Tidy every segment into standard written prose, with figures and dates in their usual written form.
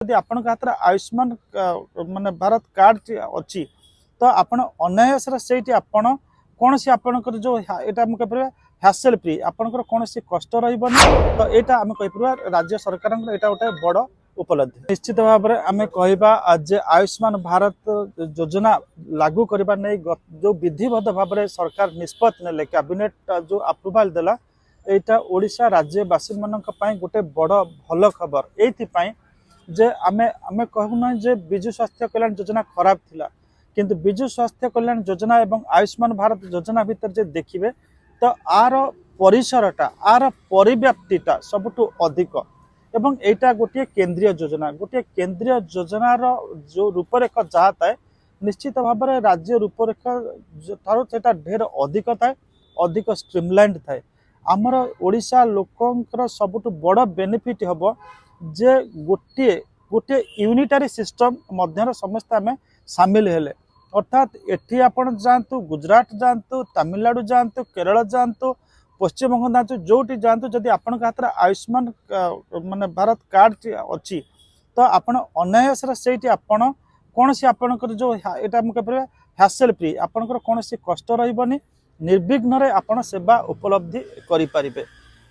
यदि आपण हाथ में आयुष्मान माने भारत कार्ड अच्छी तो आपण अनायास से आपण कौन सी आपणकर जो यहाँ मुझे हैसल फ्री आपणकर कौन सी कष्ट रही तो यहाँ आम कहीपर राज्य सरकार यहाँ गोटे बड़ उपलब्धि निश्चित भाव में आम कहवा आज आयुष्मान भारत योजना लागू करने नहीं जो विधिबद्ध भाव में सरकार निष्पत्ति नेले कैबिनेट जो अप्रूवाल देला यहाँ ओडिशा राज्यवासी मानक गोटे बड़ भल खबर ये जे आमे आमे कहूना जे विजु स्वास्थ्य कल्याण योजना खराब थिला किंतु विजु स्वास्थ्य कल्याण योजना एवं आयुष्मान भारत योजना भीतर जे देखिबे तो आर परिसरटा आर परिव्याप्तिटा सबुठु अधिक एवं एटा गोटे केंद्रीय योजनार जो रूपरेखा जहाँ थाए निश्चित भाव में राज्य रूपरेखा ठारो सेटा ढेर अधिक थाए अधिक स्ट्रीमलाइंड थाए आमर ओडिशा लोकंकर सबुठु बड़ बेनिफिट हबो जे गोटे गोटे यूनिटारी सिस्टम मध्य समस्त आम सामिल हेले अर्थात एठी आपण जातु गुजरात जातु तमिलनाडु जातु केरल जातु पश्चिमबंग जातु जोटी जातु जदि आपण हाथ में आयुष्मान माने भारत कार्ड अच्छी तो आपण अनायास से आपण कौन सी आपणकर जो यहाँ मुझे हैसल फ्री आपणकर कौन सी कष्ट रही निर्विघ्न आपण सेवा उपलब्धि करें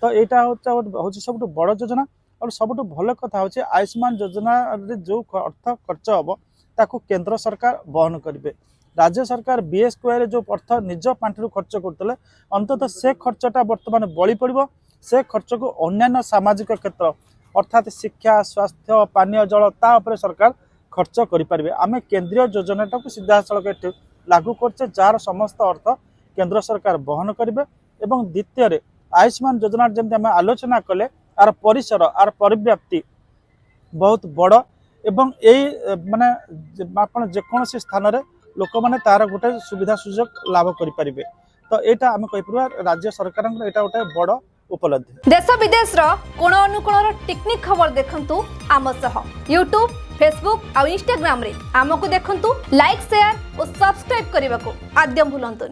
तो यहाँ हूँ सब बड़ योजना और सबुठ भल कथा हूँ आयुष्मान योजना जो अर्थ खर्च हम ताकू केंद्र सरकार बहन करेंगे राज्य सरकार बीएसक्यू जो अर्थ निज पांठि खर्च करते अंततः से खर्चटा बर्तमान बड़ी पड़ो से खर्च को अन्य सामाजिक क्षेत्र अर्थात शिक्षा स्वास्थ्य पानीय जल तापर सरकार खर्च करें आम केंद्रीय योजनाटा को सीधा सड़क लागू करचे जार समस्त अर्थ केंद्र सरकार बहन करेंगे और द्वितीय आयुष्मान योजना जमी आम आलोचना कले आर परिसर आर परिव्याप्ति बहुत बड़ एवं यही माने आपण जेकोसी स्थान रे लोक माने तार गोटे सुविधा सुजोग लाभ करें तो यहाँ आम कहीपर राज्य सरकार यहाँ गोटे बड़ उपलब्धि देश विदेश कोण अनुकोण टेक्निक खबर देखंतु आम सह यूट्यूब फेसबुक और इंस्टाग्राम रे आमको देखंतु लाइक शेयर और सब्सक्राइब करने को आद्यम भूलंतु।